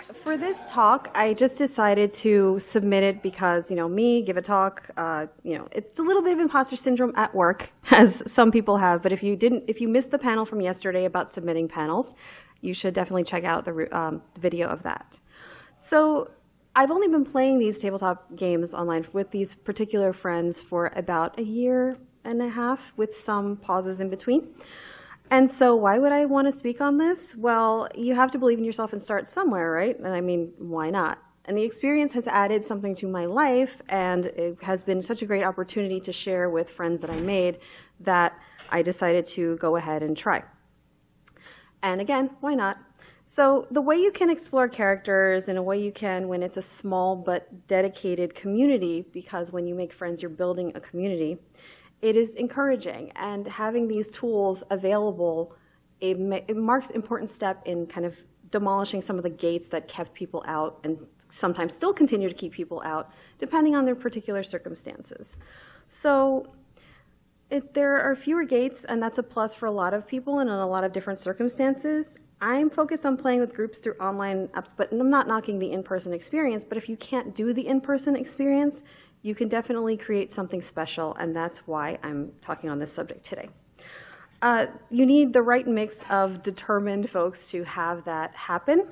For this talk, I just decided to submit it because, me, give a talk, it's a little bit of imposter syndrome at work, as some people have. But if you missed the panel from yesterday about submitting panels, you should definitely check out the video of that. So I've only been playing these tabletop games online with these particular friends for about a year and a half, with some pauses in between. And so why would I want to speak on this? Well, you have to believe in yourself and start somewhere, right? And I mean, why not? And the experience has added something to my life, and it has been such a great opportunity to share with friends that I made that I decided to go ahead and try. And again, why not? So the way you can explore characters in a way you can when it's a small but dedicated community, because when you make friends, you're building a community, it is encouraging, and having these tools available, it marks an important step in kind of demolishing some of the gates that kept people out and sometimes still continue to keep people out, depending on their particular circumstances. So there are fewer gates, and that's a plus for a lot of people and in a lot of different circumstances. I'm focused on playing with groups through online apps, but I'm not knocking the in-person experience, but if you can't do the in-person experience, you can definitely create something special, and that's why I'm talking on this subject today. You need the right mix of determined folks to have that happen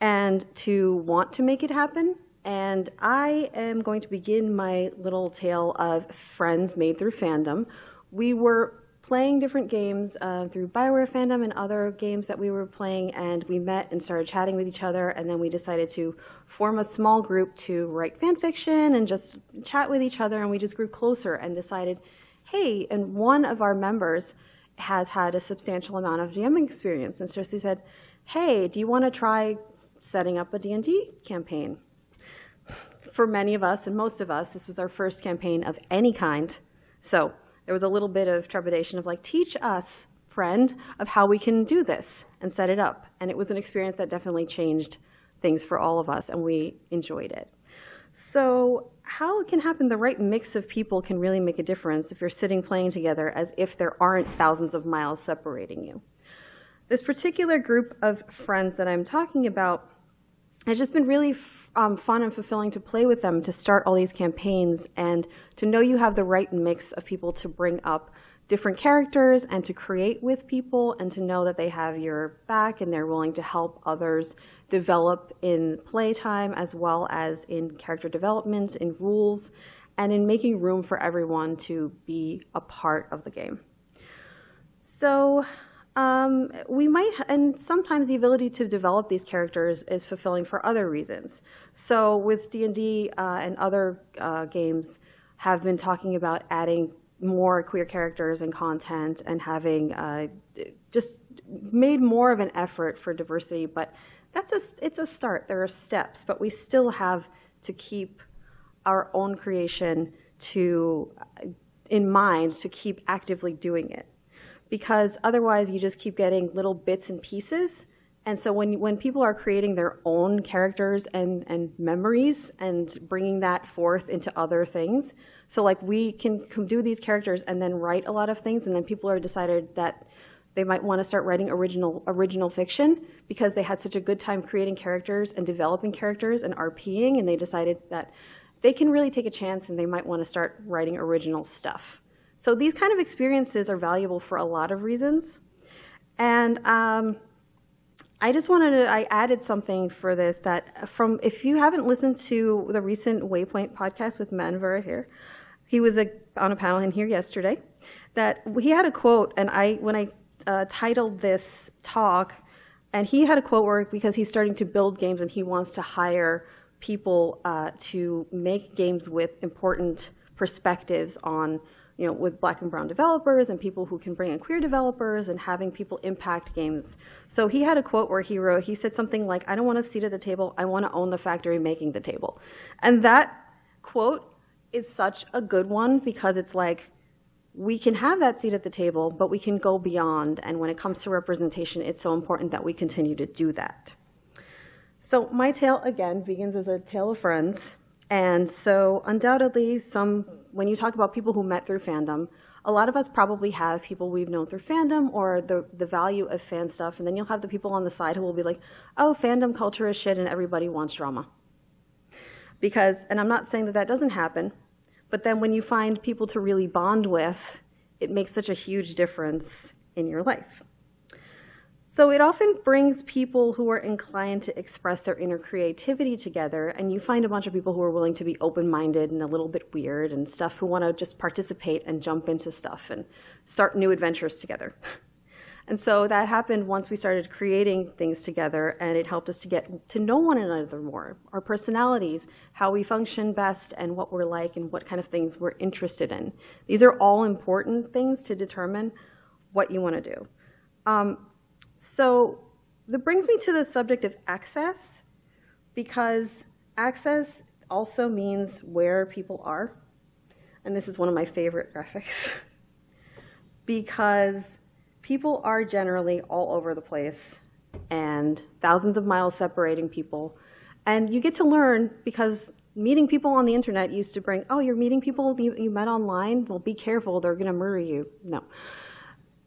and to want to make it happen. And I am going to begin my little tale of friends made through fandom. We were playing different games through BioWare fandom and other games that we were playing, and we met and started chatting with each other, and then we decided to form a small group to write fan fiction and just chat with each other, and we just grew closer and decided, hey, and one of our members has had a substantial amount of DMing experience, and so she said, hey, do you want to try setting up a D&D campaign? For many of us, and most of us, this was our first campaign of any kind, so there was a little bit of trepidation of like, teach us, friend, of how we can do this and set it up. And it was an experience that definitely changed things for all of us, and we enjoyed it. So how it can happen, the right mix of people can really make a difference if you're sitting playing together as if there aren't thousands of miles separating you. This particular group of friends that I'm talking about, it's just been really fun and fulfilling to play with them, to start all these campaigns, and to know you have the right mix of people to bring up different characters and to create with people, and to know that they have your back and they're willing to help others develop in playtime as well as in character development, in rules, and in making room for everyone to be a part of the game. So we might, and sometimes the ability to develop these characters is fulfilling for other reasons. So with D&D and other games have been talking about adding more queer characters and content and having just made more of an effort for diversity, but it's a start. There are steps, but we still have to keep our own creation in mind to keep actively doing it. Because otherwise you just keep getting little bits and pieces. And so when people are creating their own characters and memories and bringing that forth into other things, so like we can do these characters and then write a lot of things, and then people are decided that they might want to start writing original fiction because they had such a good time creating characters and developing characters and RPing, and they decided that they can really take a chance and they might want to start writing original stuff. So these kind of experiences are valuable for a lot of reasons. And I added something for this if you haven't listened to the recent Waypoint podcast with Manvara here, he was on a panel in here yesterday, that he had a quote, and when I titled this talk, and he had a quote because he's starting to build games and he wants to hire people to make games with important perspectives on, with Black and brown developers and people who can bring in queer developers and having people impact games. So he had a quote where he said something like, I don't want a seat at the table, I want to own the factory making the table. And that quote is such a good one because it's like, we can have that seat at the table, but we can go beyond. And when it comes to representation, it's so important that we continue to do that. So my tale, again, begins as a tale of friends. And so undoubtedly, when you talk about people who met through fandom, A lot of us probably have people we've known through fandom or the value of fan stuff, and then you'll have the people on the side who will be like, oh, fandom culture is shit and everybody wants drama. Because, and I'm not saying that that doesn't happen, but then when you find people to really bond with, it makes such a huge difference in your life. So it often brings people who are inclined to express their inner creativity together, and you find a bunch of people who are willing to be open-minded and a little bit weird and stuff, who want to just participate and jump into stuff and start new adventures together. And so that happened once we started creating things together, and it helped us to get to know one another more, our personalities, how we function best, and what we're like, and what kind of things we're interested in. These are all important things to determine what you want to do. So that brings me to the subject of access, because access also means where people are. And this is one of my favorite graphics. Because people are generally all over the place and thousands of miles separating people. And you get to learn, because meeting people on the internet used to bring, oh, you're meeting people you met online? Well, be careful, they're going to murder you. No.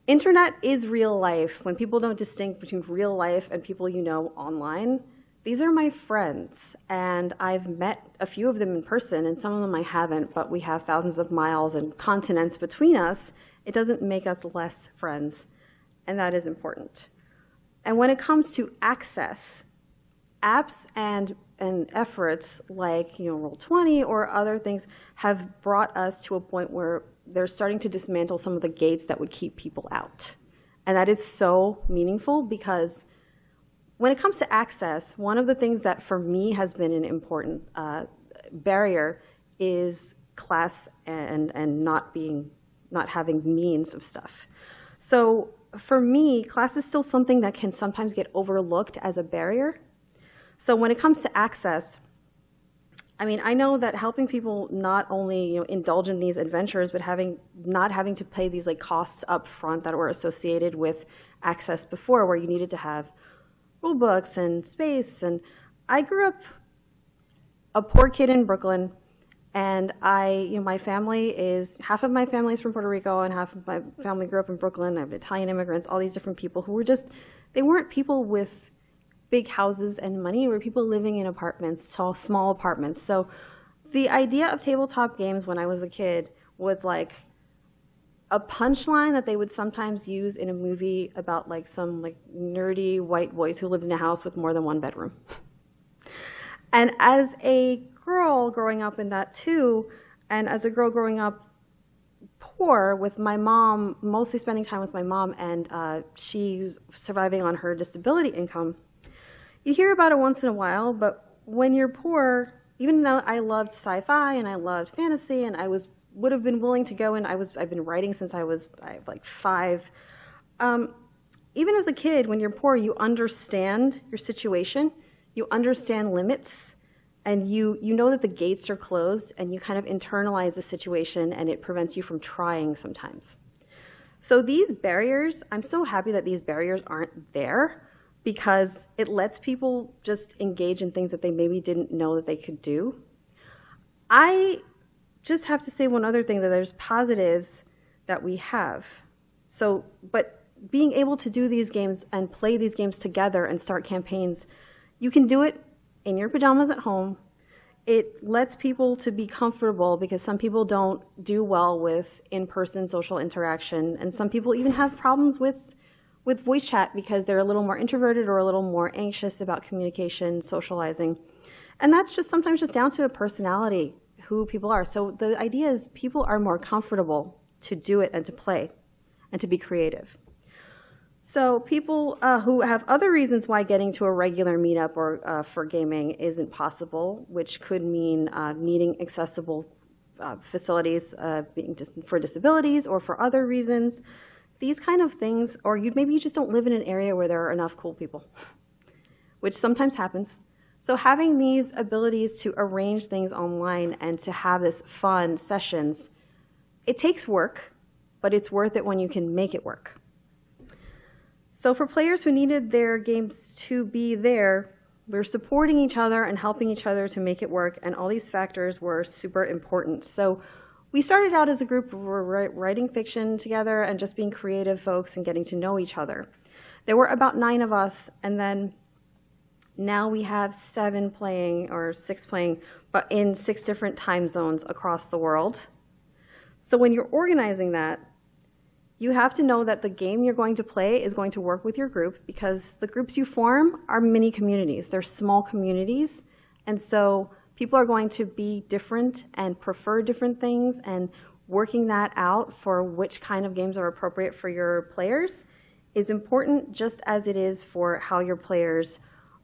Internet is real life. When people don't distinguish between real life and people you know online, these are my friends. And I've met a few of them in person, and some of them I haven't, but we have thousands of miles and continents between us. It doesn't make us less friends, and that is important. And when it comes to access, apps and efforts like Roll20 or other things have brought us to a point where they're starting to dismantle some of the gates that would keep people out. And that is so meaningful, because when it comes to access, one of the things that for me has been an important barrier is class and not having means of stuff. So for me, class is still something that can sometimes get overlooked as a barrier. So when it comes to access, I mean, I know that helping people not only indulge in these adventures, but not having to pay these costs up front that were associated with access before, where you needed to have rule books and space. And I grew up a poor kid in Brooklyn, and my family is, half of my family is from Puerto Rico, and half of my family grew up in Brooklyn. I have Italian immigrants, all these different people who were they weren't people with big houses and money. Were people living in apartments, small apartments. So the idea of tabletop games when I was a kid was like a punchline that they would sometimes use in a movie about some nerdy white boys who lived in a house with more than one bedroom. And as a girl growing up in that too, and as a girl growing up poor with my mom, mostly spending time with my mom, and she's surviving on her disability income, you hear about it once in a while, but when you're poor, even though I loved sci-fi and I loved fantasy and I would have been willing to go, and I've been writing since I was 5. Even as a kid, when you're poor, you understand your situation, you understand limits, and you know that the gates are closed, and you kind of internalize the situation, and it prevents you from trying sometimes. So these barriers, I'm so happy that these barriers aren't there, because it lets people just engage in things that they maybe didn't know that they could do. I just have to say one other thing, that there's positives that we have. So, but being able to do these games and play these games together and start campaigns, you can do it in your pajamas at home. It lets people to be comfortable, because some people don't do well with in-person social interaction, and some people even have problems with voice chat because they're a little more introverted or a little more anxious about communication, socializing. And that's just sometimes just down to a personality, who people are. So the idea is people are more comfortable to do it and to play and to be creative. So people who have other reasons why getting to a regular meetup or for gaming isn't possible, which could mean needing accessible facilities for disabilities or for other reasons, these kind of things, or maybe you just don't live in an area where there are enough cool people, which sometimes happens. So having these abilities to arrange things online and to have this fun sessions, it takes work, but it's worth it when you can make it work. So for players who needed their games to be there, we're supporting each other and helping each other to make it work, and all these factors were super important. So we started out as a group, we were writing fiction together and just being creative folks and getting to know each other. There were about 9 of us, and then now we have 7 playing, or 6 playing, but in 6 different time zones across the world. So when you're organizing that, you have to know that the game you're going to play is going to work with your group, because the groups you form are mini communities. They're small communities, and so people are going to be different and prefer different things, and working that out for which kind of games are appropriate for your players is important, just as it is for how your players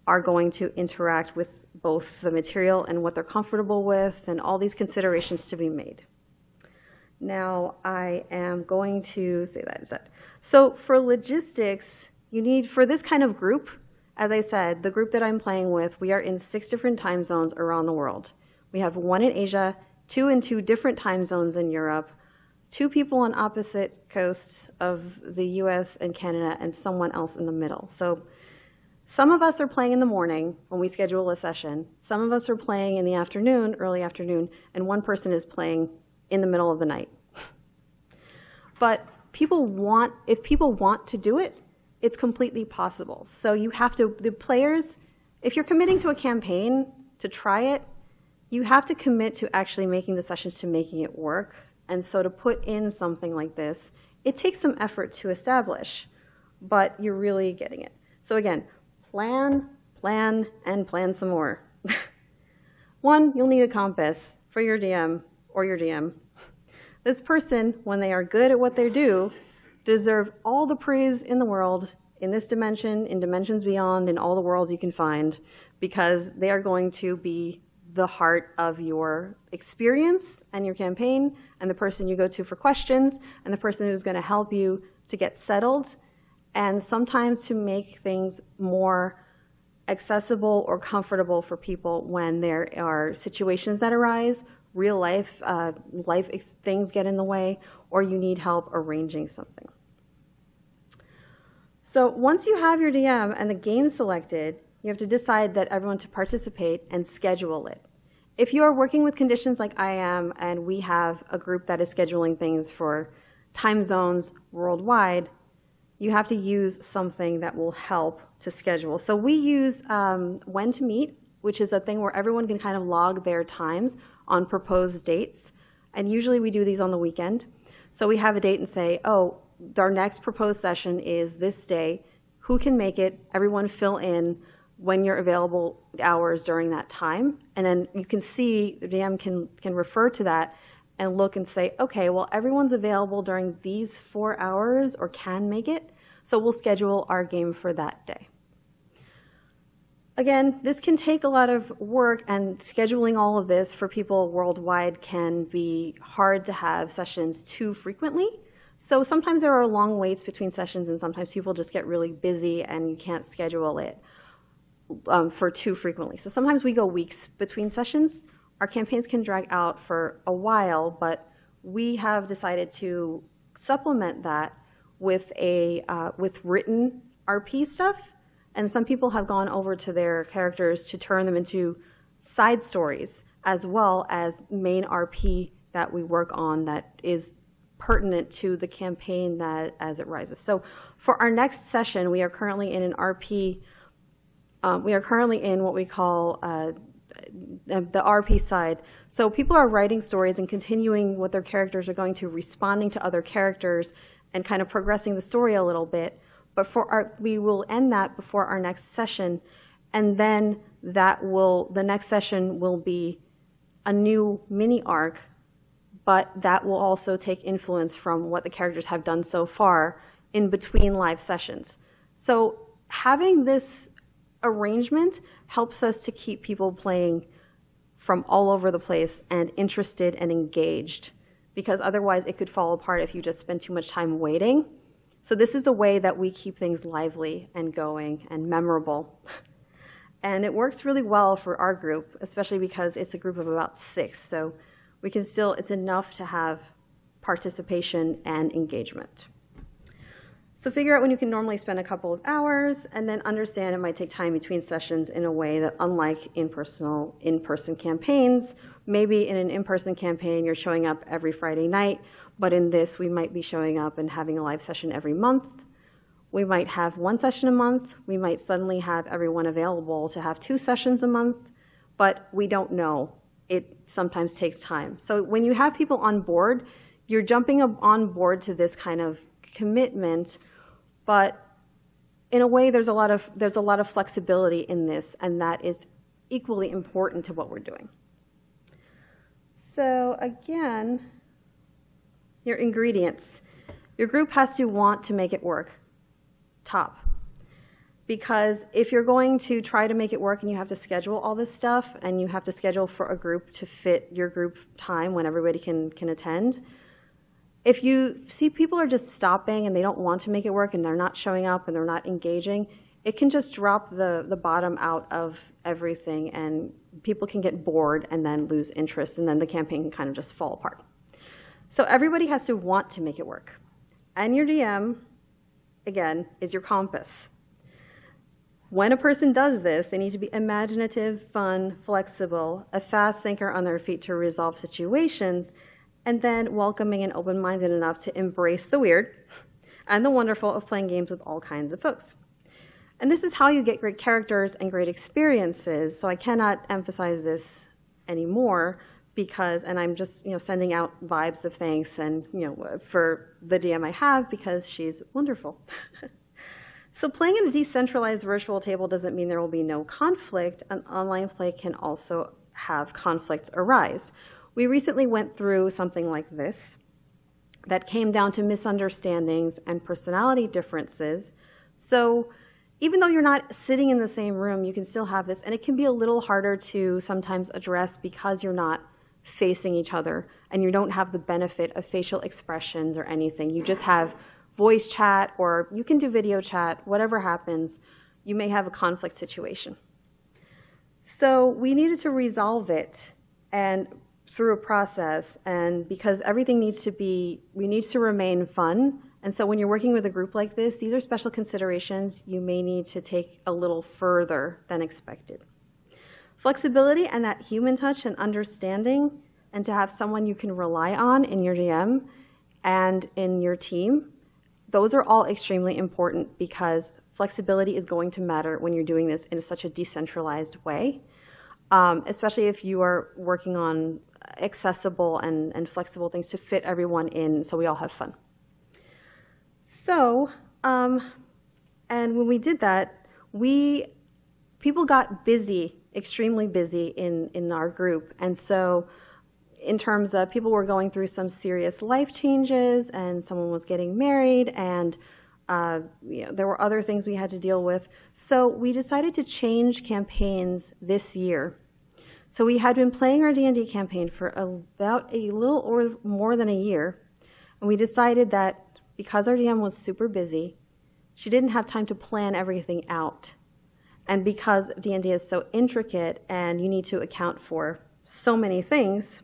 are going to interact with both the material and what they're comfortable with, and all these considerations to be made. Now, I am going to say that instead. So for logistics, you need, for this kind of group, as I said, the group that I'm playing with, we are in 6 different time zones around the world. We have 1 in Asia, 2 in 2 different time zones in Europe, 2 people on opposite coasts of the US and Canada, and someone else in the middle. So some of us are playing in the morning when we schedule a session. Some of us are playing in the afternoon, early afternoon, and one person is playing in the middle of the night. But if people want to do it, it's completely possible. So you have to, the players, if you're committing to a campaign to try it, you have to commit to actually making the sessions, to making it work. And so to put in something like this, it takes some effort to establish, but you're really getting it. So again, plan, and plan some more. 1, you'll need a compass for your DM or your DM. This person, when they are good at what they do, deserve all the praise in the world, in this dimension, in dimensions beyond, in all the worlds you can find, because they are going to be the heart of your experience and your campaign, and the person you go to for questions, and the person who's going to help you to get settled, and sometimes to make things more accessible or comfortable for people when there are situations that arise, real life, things get in the way, or you need help arranging something. So once you have your DM and the game selected, you have to decide that everyone to participate and schedule it. If you are working with conditions like I am, and we have a group that is scheduling things for time zones worldwide, you have to use something that will help to schedule. So we use When to Meet, which is a thing where everyone can kind of log their times on proposed dates. And usually we do these on the weekend. So we have a date and say, oh, our next proposed session is this day. Who can make it? Everyone fill in when you're available hours during that time. And then you can see, the DM can refer to that and look and say, okay, well, everyone's available during these 4 hours or can make it, so we'll schedule our game for that day. Again, this can take a lot of work, and scheduling all of this for people worldwide can be hard to have sessions too frequently. So sometimes there are long waits between sessions, and sometimes people just get really busy and you can't schedule it for too frequently. So sometimes we go weeks between sessions. Our campaigns can drag out for a while, but we have decided to supplement that with written RP stuff. And some people have gone over to their characters to turn them into side stories, as well as main RP that we work on that is pertinent to the campaign that as it rises. So for our next session, we are currently in an RP. We are currently in what we call the RP side. So people are writing stories and continuing what their characters are going to, responding to other characters, and kind of progressing the story a little bit. But we will end that before our next session, and then the next session will be a new mini arc, but that will also take influence from what the characters have done so far in between live sessions. So having this arrangement helps us to keep people playing from all over the place and interested and engaged, because otherwise it could fall apart if you just spend too much time waiting. So this is a way that we keep things lively and going and memorable. And it works really well for our group, especially because it's a group of about 6. So we can still, it's enough to have participation and engagement. So figure out when you can normally spend a couple of hours, and then understand it might take time between sessions in a way that, unlike in-person campaigns, maybe in an in-person campaign you're showing up every Friday night, but in this we might be showing up and having a live session every month. We might have one session a month. We might suddenly have everyone available to have 2 sessions a month, but we don't know. It sometimes takes time. So when you have people on board, you're jumping on board to this kind of commitment, but in a way there's a lot of flexibility in this, and that is equally important to what we're doing. So again, your ingredients. Your group has to want to make it work. Top. Because if you're going to try to make it work and you have to schedule all this stuff, and you have to schedule for a group to fit your group time when everybody can attend, if you see people are just stopping and they don't want to make it work and they're not showing up and they're not engaging, it can just drop the bottom out of everything, and people can get bored and then lose interest, and then the campaign can kind of just fall apart. So everybody has to want to make it work. And your DM, again, is your compass. When a person does this, they need to be imaginative, fun, flexible, a fast thinker on their feet to resolve situations, and then welcoming and open-minded enough to embrace the weird and the wonderful of playing games with all kinds of folks. And this is how you get great characters and great experiences, so I cannot emphasize this anymore, because, and I'm just sending out vibes of thanks and for the DM I have, because she's wonderful. So playing in a decentralized virtual table doesn't mean there will be no conflict, and online play can also have conflicts arise. We recently went through something like this that came down to misunderstandings and personality differences. So even though you're not sitting in the same room, you can still have this, and it can be a little harder to sometimes address because you're not facing each other and you don't have the benefit of facial expressions or anything. You just have voice chat, or you can do video chat, whatever happens, you may have a conflict situation. So we needed to resolve it and through a process, and because everything needs to remain fun. And so when you're working with a group like this, these are special considerations you may need to take a little further than expected. Flexibility and that human touch and understanding, and to have someone you can rely on in your DM and in your team, those are all extremely important, because flexibility is going to matter when you're doing this in such a decentralized way, especially if you are working on accessible and flexible things to fit everyone in so we all have fun. So, and when we did that, people got busy, extremely busy in our group. And so in terms of people were going through some serious life changes, and someone was getting married, and there were other things we had to deal with. So we decided to change campaigns this year. So we had been playing our D&D campaign for about a little or more than a year, and we decided that because our DM was super busy, she didn't have time to plan everything out. And because D&D is so intricate and you need to account for so many things,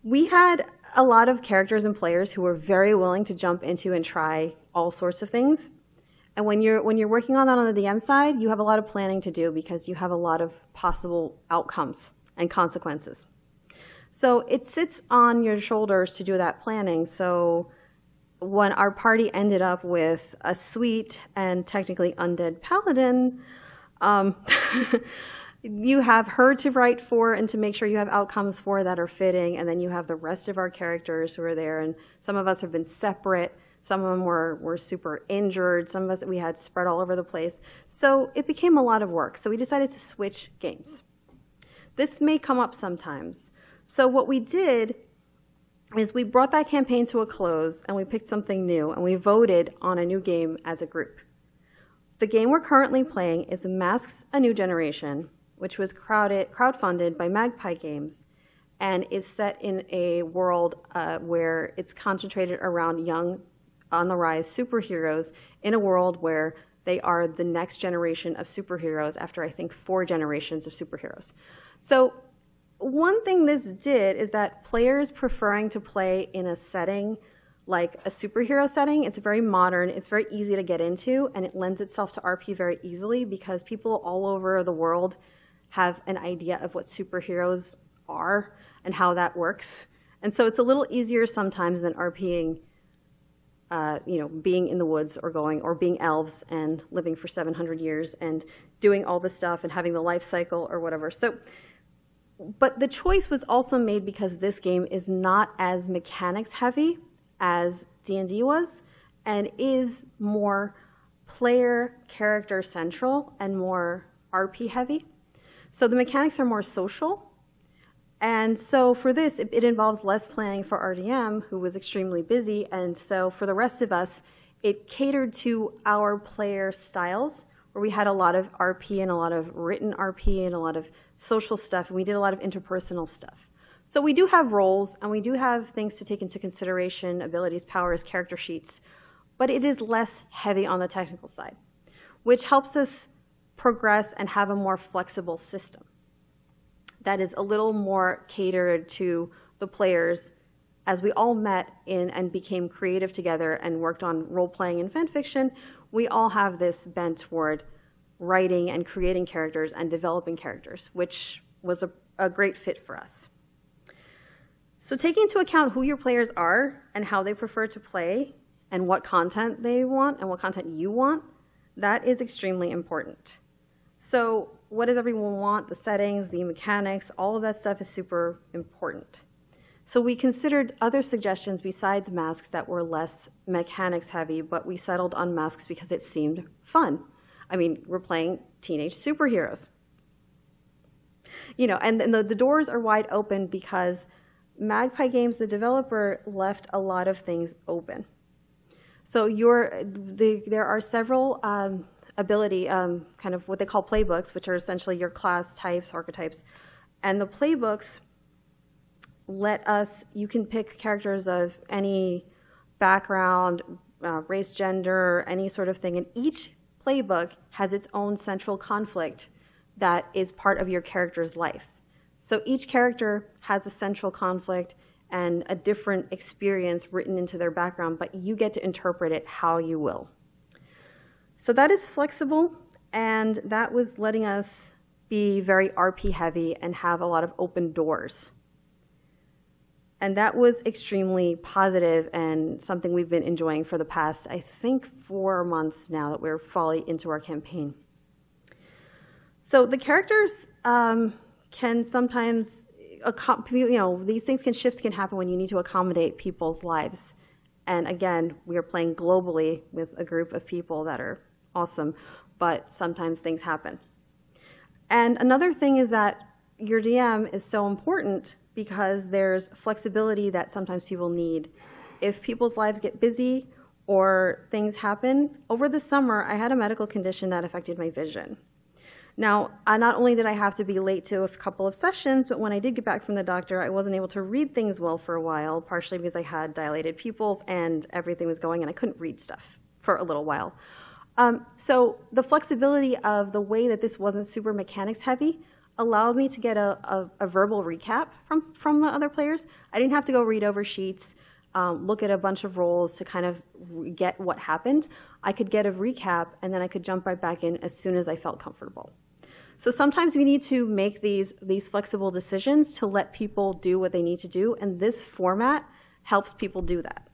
we had a lot of characters and players who were very willing to jump into and try all sorts of things. And when you're working on that on the DM side, you have a lot of planning to do, because you have a lot of possible outcomes and consequences. So it sits on your shoulders to do that planning. So when our party ended up with a sweet and technically undead paladin, you have her to write for and to make sure you have outcomes for that are fitting, and then you have the rest of our characters who are there, and some of us have been separate, some of them were super injured, some of us we had spread all over the place. So it became a lot of work, so we decided to switch games. This may come up sometimes. So what we did is we brought that campaign to a close, and we picked something new, and we voted on a new game as a group. The game we're currently playing is Masks: A New Generation, which was crowdfunded by Magpie Games, and is set in a world where it's concentrated around young, on-the-rise superheroes in a world where they are the next generation of superheroes after, I think, 4 generations of superheroes. So one thing this did is that players preferring to play in a setting like a superhero setting. It's very modern, it's very easy to get into, and it lends itself to RP very easily because people all over the world have an idea of what superheroes are and how that works. And so it's a little easier sometimes than RPing, being in the woods or being elves and living for 700 years and doing all this stuff and having the life cycle or whatever. So, but the choice was also made because this game is not as mechanics heavy as D&D was, and is more player character central and more RP heavy. So the mechanics are more social. And so for this, it involves less planning for RDM, who was extremely busy. And so for the rest of us, it catered to our player styles, where we had a lot of RP and a lot of written RP and a lot of social stuff. And we did a lot of interpersonal stuff. So we do have roles, and we do have things to take into consideration, abilities, powers, character sheets. But it is less heavy on the technical side, which helps us progress and have a more flexible system that is a little more catered to the players as we all met in and became creative together and worked on role-playing and fan fiction. We all have this bent toward writing and creating characters and developing characters, which was a great fit for us. So taking into account who your players are and how they prefer to play and what content they want and what content you want, that is extremely important. So what does everyone want? The settings, the mechanics, all of that stuff is super important. So we considered other suggestions besides masks that were less mechanics heavy, but we settled on masks because it seemed fun. I mean, we're playing teenage superheroes. And the doors are wide open because Magpie Games, the developer, left a lot of things open. So there are several ability, kind of what they call playbooks, which are essentially your class types, archetypes. And the playbooks you can pick characters of any background, race, gender, any sort of thing. And each playbook has its own central conflict that is part of your character's life. So each character has a central conflict and a different experience written into their background, but you get to interpret it how you will. So that is flexible, and that was letting us be very RP heavy and have a lot of open doors. And that was extremely positive and something we've been enjoying for the past, I think, 4 months now that we're fully into our campaign. So the characters can sometimes, these things shifts can happen when you need to accommodate people's lives. And again, we are playing globally with a group of people that are awesome, but sometimes things happen. And another thing is that your DM is so important because there's flexibility that sometimes people need. If people's lives get busy or things happen, over the summer I had a medical condition that affected my vision. Now, not only did I have to be late to a couple of sessions, but when I did get back from the doctor, I wasn't able to read things well for a while, partially because I had dilated pupils and everything was going and I couldn't read stuff for a little while. So the flexibility of the way that this wasn't super mechanics heavy allowed me to get a verbal recap from the other players. I didn't have to go read over sheets, look at a bunch of roles to kind of get what happened. I could get a recap and then I could jump right back in as soon as I felt comfortable. So sometimes we need to make these flexible decisions to let people do what they need to do, and this format helps people do that.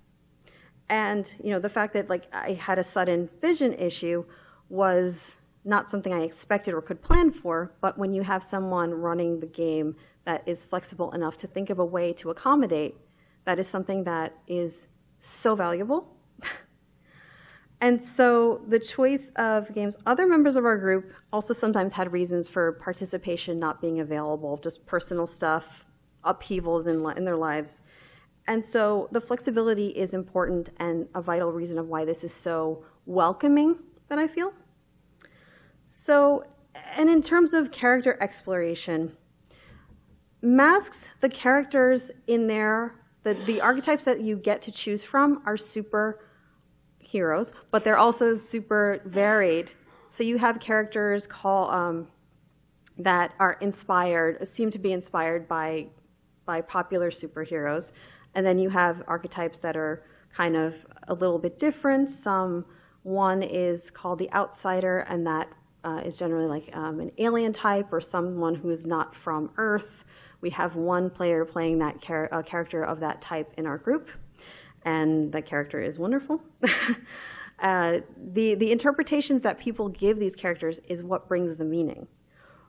And the fact that I had a sudden vision issue was not something I expected or could plan for, but when you have someone running the game that is flexible enough to think of a way to accommodate, that is something that is so valuable. And so the choice of games, other members of our group also sometimes had reasons for participation not being available, just personal stuff, upheavals in their lives. And so the flexibility is important and a vital reason of why this is so welcoming, that I feel. So, and in terms of character exploration, masks, the characters in there, the archetypes that you get to choose from are super heroes, but they're also super varied. So you have characters that are inspired, seem to be inspired by popular superheroes, and then you have archetypes that are kind of a little bit different. One is called the outsider, and that is generally like an alien type or someone who is not from Earth. We have one player playing that character of that type in our group, and that character is wonderful. The interpretations that people give these characters is what brings the meaning.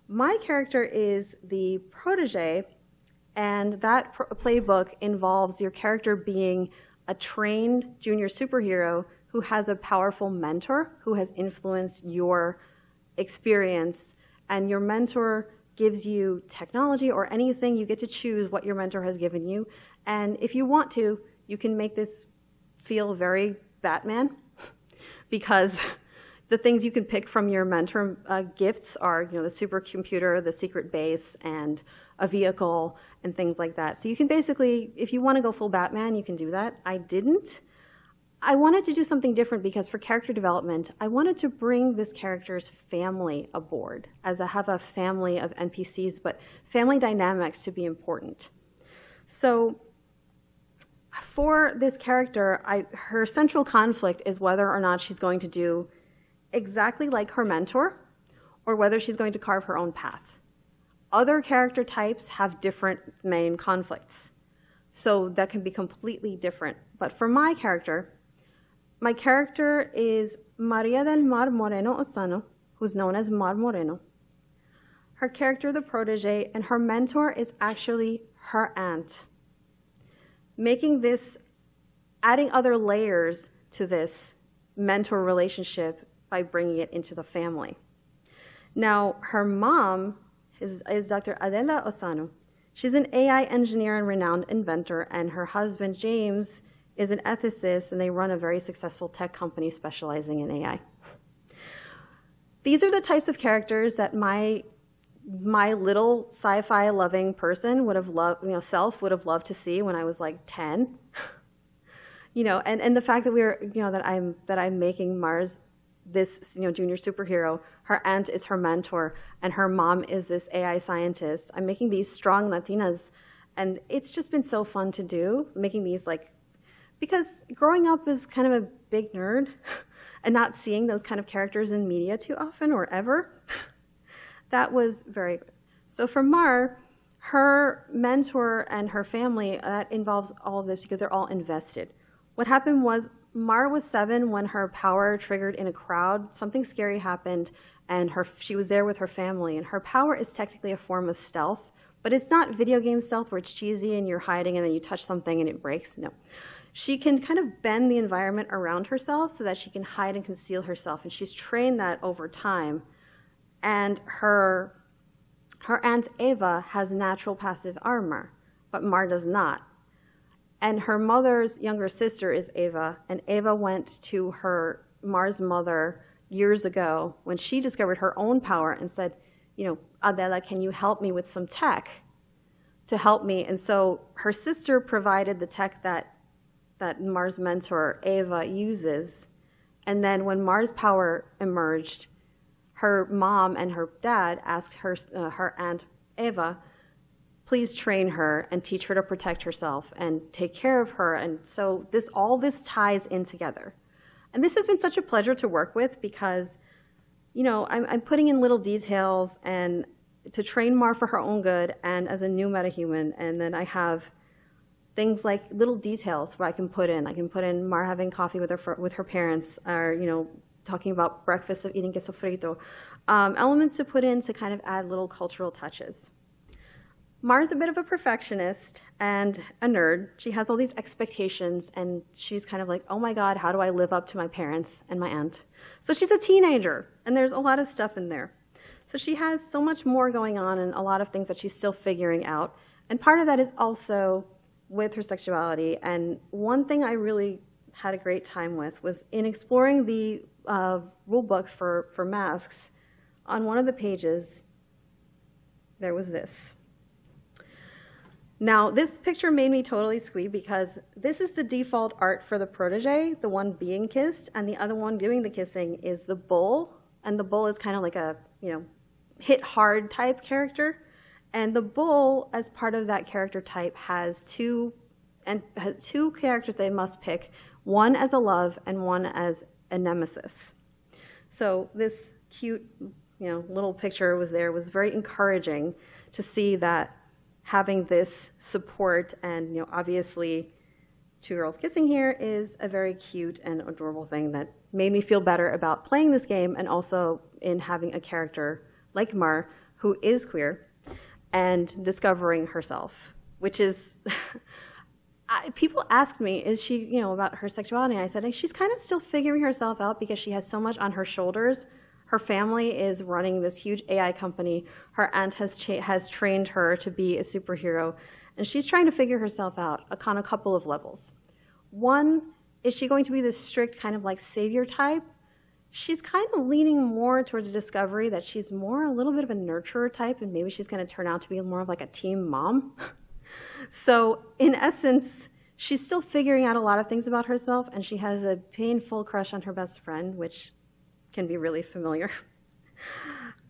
My character is the protege, and that playbook involves your character being a trained junior superhero who has a powerful mentor who has influenced your experience, and your mentor gives you technology or anything. You get to choose what your mentor has given you, and if you want to, you can make this feel very Batman, because the things you can pick from your mentor gifts are, the supercomputer, the secret base, and a vehicle, and things like that. So you can basically, if you want to go full Batman, you can do that. I didn't. I wanted to do something different because for character development, I wanted to bring this character's family aboard, as I have a family of NPCs, but family dynamics to be important. So for this character, her central conflict is whether or not she's going to do exactly like her mentor, or whether she's going to carve her own path. Other character types have different main conflicts, so that can be completely different. But for my character is Maria del Mar Moreno Osano, who's known as Mar Moreno. Her character, the protege, and her mentor is actually her aunt, adding other layers to this mentor relationship by bringing it into the family. Now, her mom is Dr. Adela Osano. She's an AI engineer and renowned inventor, and her husband, James, is an ethicist, and they run a very successful tech company specializing in AI. These are the types of characters that my little sci-fi loving person would have loved, would have loved to see when I was like 10. And the fact that that I'm making Mars this junior superhero, her aunt is her mentor, and her mom is this AI scientist. I'm making these strong Latinas, and it's just been so fun to do, making these because growing up as kind of a big nerd and not seeing those kind of characters in media too often or ever, that was very good. So for Mar, her mentor and her family, that involves all of this because they're all invested. What happened was Mar was 7 when her power triggered in a crowd. Something scary happened, and she was there with her family. And her power is technically a form of stealth, but it's not video game stealth where it's cheesy and you're hiding and then you touch something and it breaks. No. She can kind of bend the environment around herself so that she can hide and conceal herself, and she's trained that over time. And her aunt Eva has natural passive armor, but Mar does not. And her mother's younger sister is Eva, and Eva went to Mar's mother years ago when she discovered her own power and said, Adela, can you help me with some tech to help me? And so her sister provided the tech that Mar's mentor, Eva, uses. And then when Mar's power emerged, her mom and her dad asked her aunt, Eva, please train her and teach her to protect herself and take care of her. And so all this ties in together. And this has been such a pleasure to work with because, I'm putting in little details and to train Mar for her own good and as a new metahuman. And then I have things like little details where I can put in Mar having coffee with her parents, or, talking about breakfast of eating queso frito. Elements to put in to kind of add little cultural touches. Mar's a bit of a perfectionist and a nerd. She has all these expectations, and she's kind of like, oh my God, how do I live up to my parents and my aunt? So she's a teenager, and there's a lot of stuff in there. So she has so much more going on and a lot of things that she's still figuring out. And part of that is also with her sexuality. And one thing I really had a great time with was in exploring the rule book for masks. On one of the pages, there was this. Now, this picture made me totally squeal because this is the default art for the protege, the one being kissed, and the other one doing the kissing is the bull. And the bull is kind of like a, hit hard type character. And the bull, as part of that character type, has two characters they must pick. one as a love and one as a nemesis. So this cute, little picture was very encouraging to see that having this support and, obviously two girls kissing here is a very cute and adorable thing that made me feel better about playing this game, and also in having a character like Mar who is queer and discovering herself, which is, people asked me, is she, about her sexuality? And I said, she's kind of still figuring herself out because she has so much on her shoulders. Her family is running this huge AI company. Her aunt has trained her to be a superhero, and she's trying to figure herself out on a couple of levels. One, is she going to be this strict kind of like savior type? She's kind of leaning more towards a discovery that she's more a little bit of a nurturer type, and maybe she's going to turn out to be more of like a team mom. So in essence, she's still figuring out a lot of things about herself, and she has a painful crush on her best friend, which can be really familiar.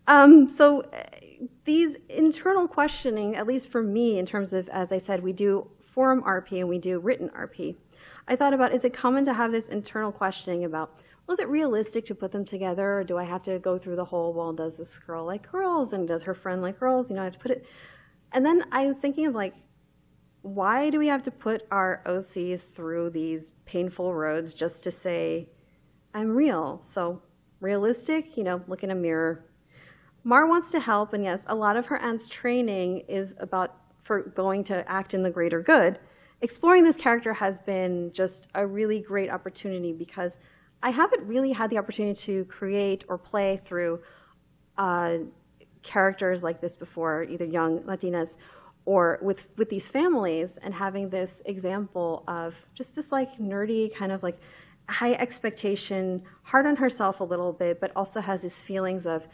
So these internal questioning, at least for me, in terms of, as I said, we do forum RP and we do written RP. I thought about, is it common to have this internal questioning about, well, is it realistic to put them together, or do I have to go through the whole, well, does this girl like girls, and does her friend like girls? I have to put it. And then I was thinking of like, why do we have to put our OCs through these painful roads just to say, I'm real? So realistic, look in a mirror. Mar wants to help, and yes, a lot of her aunt's training is about for going to act in the greater good. Exploring this character has been just a really great opportunity because I haven't really had the opportunity to create or play through characters like this before, either young Latinas or with these families, and having this example of just this like nerdy kind of like high expectation, hard on herself a little bit, but also has these feelings of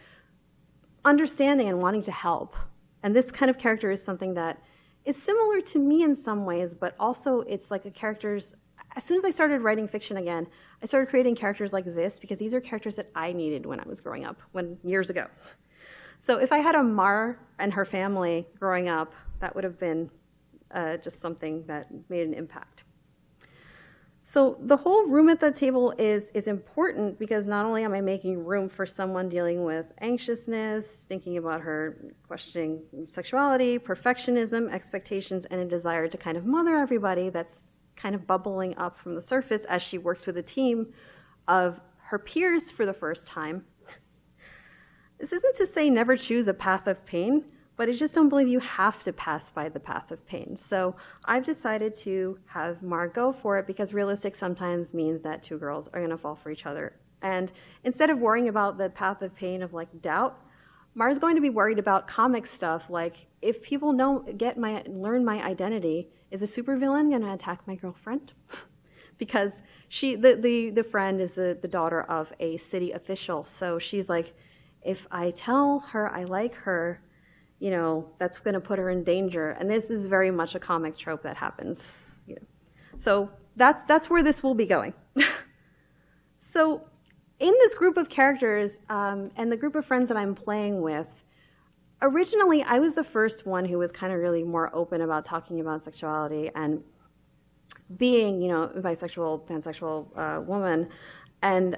understanding and wanting to help. And this kind of character is something that is similar to me in some ways, but also it's like a character's, as soon as I started writing fiction again, I started creating characters like this because these are characters that I needed when I was growing up, years ago. So if I had a Mar and her family growing up, that would have been just something that made an impact. So the whole room at the table is important because not only am I making room for someone dealing with anxiousness, thinking about her, questioning sexuality, perfectionism, expectations, and a desire to kind of mother everybody that's kind of bubbling up from the surface as she works with a team of her peers for the first time. This isn't to say never choose a path of pain, but I just don't believe you have to pass by the path of pain. So I've decided to have Mar go for it because realistic sometimes means that two girls are going to fall for each other. And instead of worrying about the path of pain of like doubt, Mar's going to be worried about comic stuff like, if people learn my identity, is a supervillain going to attack my girlfriend? Because the friend is the daughter of a city official, so she's like, if I tell her I like her, that's going to put her in danger. And this is very much a comic trope that happens. So that's where this will be going. So in this group of characters and the group of friends that I'm playing with, originally I was the first one who was kind of really more open about talking about sexuality and being, a bisexual, pansexual woman. And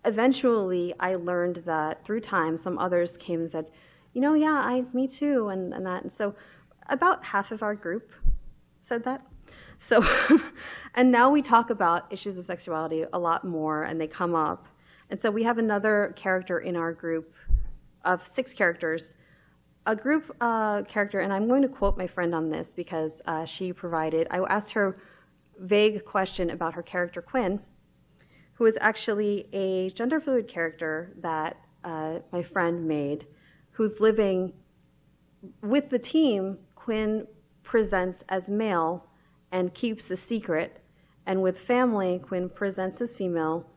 eventually I learned that through time, some others came and said, yeah, me too, and that. And so about half of our group said that. So, and now we talk about issues of sexuality a lot more, and they come up. And so we have another character in our group of 6 characters, a group character, and I'm going to quote my friend on this because she provided, I asked her vague question about her character Quinn, who is actually a gender fluid character that my friend made, who's living with the team. Quinn presents as male and keeps the secret, and with family, Quinn presents as female,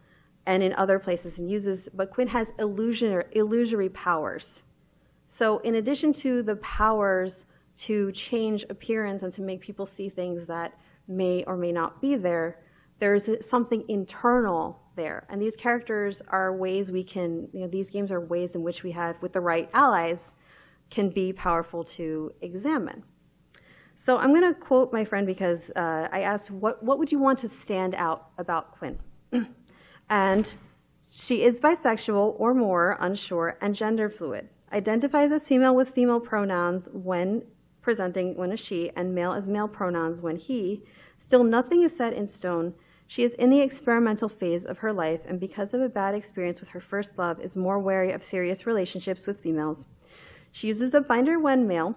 and in other places and uses, but Quinn has illusory powers. So in addition to the powers to change appearance and to make people see things that may or may not be there, there's something internal there. And these characters are ways we can, these games are ways in which we have, with the right allies, can be powerful to examine. So I'm going to quote my friend because I asked, what would you want to stand out about Quinn? And she is bisexual or more, unsure, and gender fluid. Identifies as female with female pronouns when presenting when a she, and male as male pronouns when he. Still, nothing is set in stone. She is in the experimental phase of her life, and because of a bad experience with her first love, is more wary of serious relationships with females. She uses a binder when male,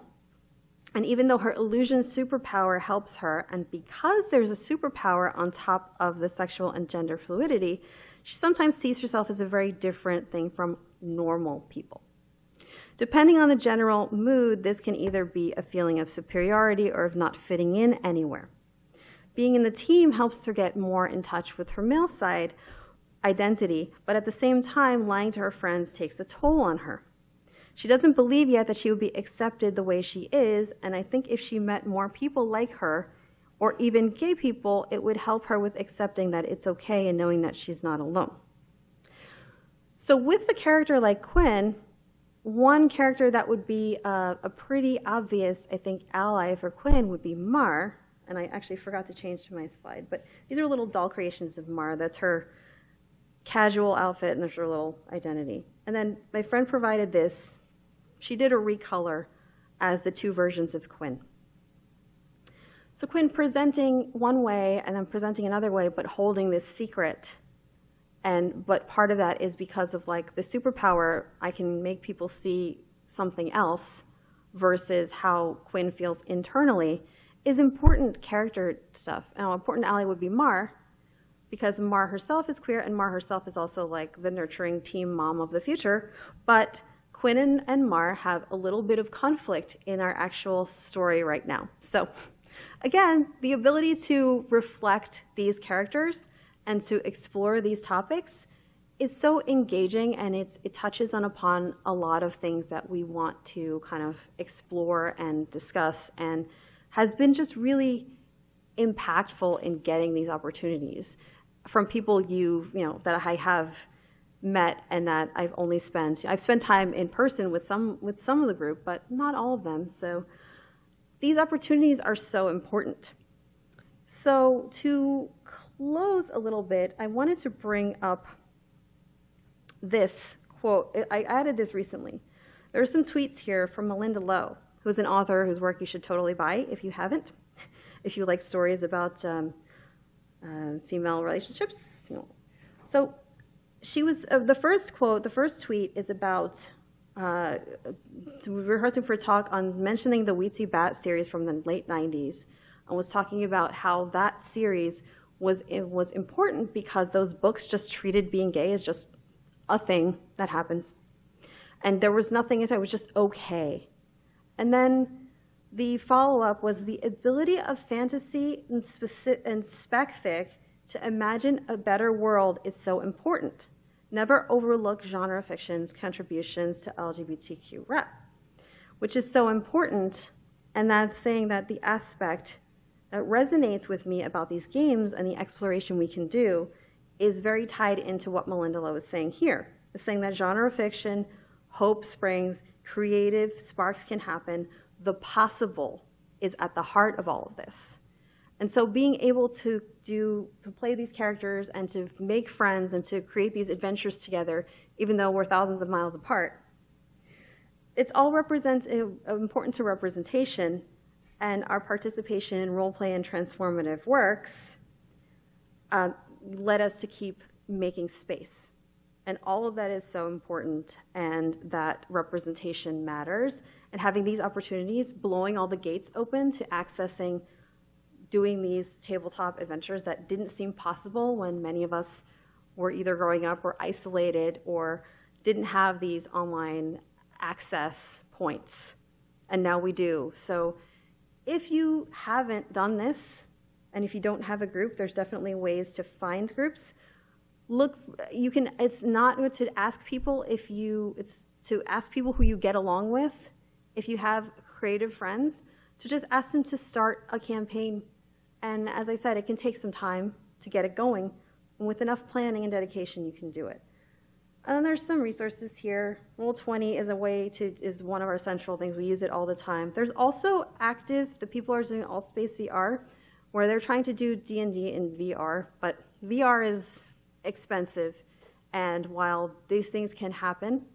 and even though her illusion superpower helps her, and because there's a superpower on top of the sexual and gender fluidity, she sometimes sees herself as a very different thing from normal people. Depending on the general mood, this can either be a feeling of superiority or of not fitting in anywhere. Being in the team helps her get more in touch with her male side identity, but at the same time, lying to her friends takes a toll on her. She doesn't believe yet that she would be accepted the way she is, and I think if she met more people like her, or even gay people, it would help her with accepting that it's okay and knowing that she's not alone. So with a character like Quinn, one character that would be a pretty obvious, I think, ally for Quinn would be Mar. And I actually forgot to change to my slide, but these are little doll creations of Mar. That's her casual outfit, and there's her little identity. And then my friend provided this. She did a recolor as the two versions of Quinn. So Quinn presenting one way and then presenting another way, but holding this secret. But part of that is because of like the superpower, I can make people see something else versus how Quinn feels internally is important character stuff. Now, important ally would be Mar, because Mar herself is queer, and Mar herself is also like the nurturing team mom of the future. But Quinn and Mar have a little bit of conflict in our actual story right now. So again, the ability to reflect these characters and to explore these topics is so engaging, and it touches upon a lot of things that we want to kind of explore and discuss, and has been just really impactful in getting these opportunities from people that I have met and that I've spent time in person with some of the group, but not all of them. So these opportunities are so important. So to close a little bit, I wanted to bring up this quote. I added this recently. There are some tweets here from Melinda Lowe, who's an author whose work you should totally buy if you haven't. If you like stories about female relationships. So she was, the first tweet is about rehearsing for a talk on mentioning the Weetzie Bat series from the late 90s, and was talking about how that series was important because those books just treated being gay as just a thing that happens. And there was nothing, it was just okay. And then the follow-up was the ability of fantasy and spec-fic to imagine a better world is so important. Never overlook genre fiction's contributions to LGBTQ rep, which is so important, and that's saying that the aspect that resonates with me about these games and the exploration we can do is very tied into what Melinda Lowe is saying here. It's saying that genre fiction, hope springs, creative sparks can happen. The possible is at the heart of all of this. And so being able to play these characters and to make friends and to create these adventures together, even though we're thousands of miles apart, it's all important to representation, and our participation in role play and transformative works led us to keep making space. And all of that is so important, and that representation matters. And having these opportunities, blowing all the gates open to accessing, doing these tabletop adventures that didn't seem possible when many of us were either growing up or isolated or didn't have these online access points. And now we do. So if you haven't done this, and if you don't have a group, there's definitely ways to find groups. It's not to ask people it's to ask people who you get along with. If you have creative friends, to just ask them to start a campaign. And as I said, it can take some time to get it going. And with enough planning and dedication, you can do it. And then there's some resources here. Roll20 is one of our central things. We use it all the time. There's also active, the people are doing Altspace VR, where they're trying to do D&D in VR, but VR is expensive. And while these things can happen,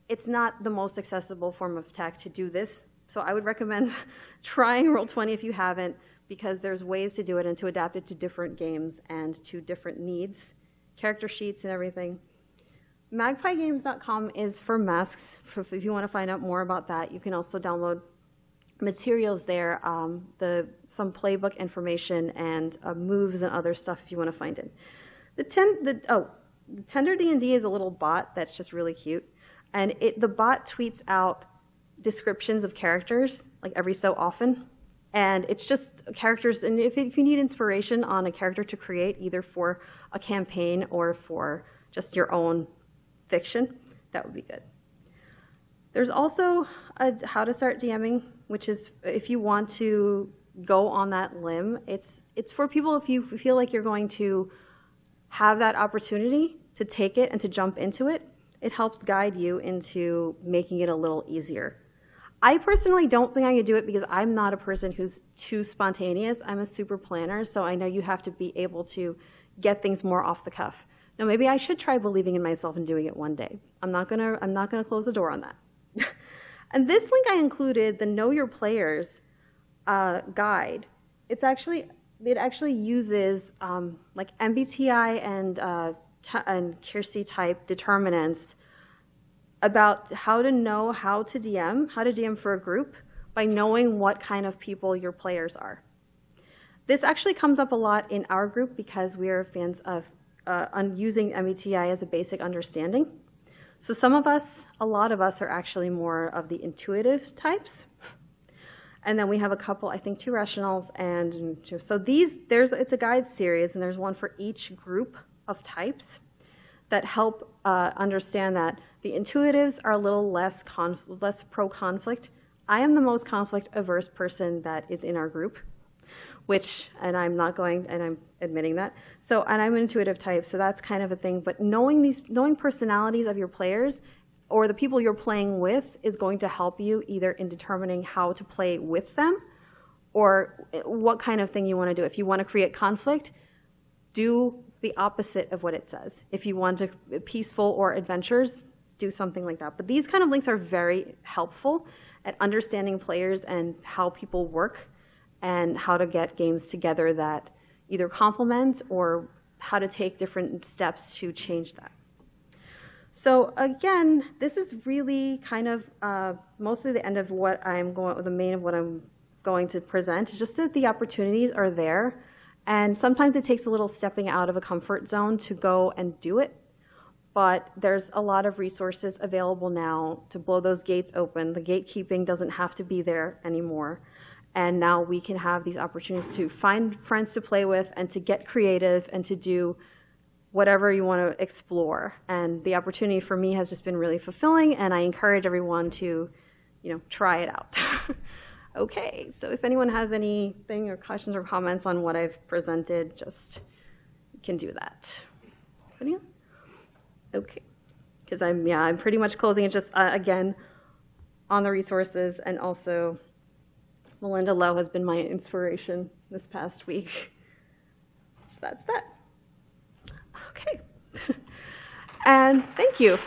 it's not the most accessible form of tech to do this. So I would recommend trying Roll20 if you haven't, because there's ways to do it and to adapt it to different games and to different needs, character sheets and everything. MagpieGames.com is for masks. If you want to find out more about that, you can also download materials there, some playbook information and moves and other stuff if you want to find it. The Tender D&D is a little bot that's just really cute, and the bot tweets out descriptions of characters like every so often, and it's just characters. And if you need inspiration on a character to create, either for a campaign or for just your own fiction, that would be good. There's also a how to start DMing, which is if you want to go on that limb. It's for people if you feel like you're going to have that opportunity to take it and to jump into it. It helps guide you into making it a little easier. I personally don't think I could do it because I'm not a person who's too spontaneous. I'm a super planner, so I know you have to be able to get things more off the cuff. Now, maybe I should try believing in myself and doing it one day. I'm not gonna close the door on that. And this link I included, the Know Your Players guide. It actually uses like MBTI and Kiersey type determinants about how to know how to DM for a group by knowing what kind of people your players are. This actually comes up a lot in our group because we are fans of using MBTI as a basic understanding. So a lot of us are actually more of the intuitive types. And then we have a couple, I think 2 rationals, and so it's a guide series, and there's one for each group of types that help understand that the intuitives are a little less pro-conflict. I am the most conflict-averse person that is in our group, and I'm admitting that. So, and I'm an intuitive type, so that's kind of a thing. But knowing personalities of your players or the people you're playing with is going to help you either in determining how to play with them or what kind of thing you want to do. If you want to create conflict, do the opposite of what it says. If you want to peaceful or adventures, do something like that. But these kind of links are very helpful at understanding players and how people work and how to get games together that either complement or how to take different steps to change that. So again, this is really kind of mostly the end of what the main of what I'm going to present. It's just that the opportunities are there, and sometimes it takes a little stepping out of a comfort zone to go and do it. But there's a lot of resources available now to blow those gates open. The gatekeeping doesn't have to be there anymore. And now we can have these opportunities to find friends to play with and to get creative and to do whatever you want to explore. And the opportunity for me has just been really fulfilling, and I encourage everyone to, try it out. Okay, so if anyone has anything or questions or comments on what I've presented, just can do that. Anyone? Okay, because I'm pretty much closing it. Just again on the resources, and also Melinda Lowe has been my inspiration this past week. So that's that. Okay, and thank you.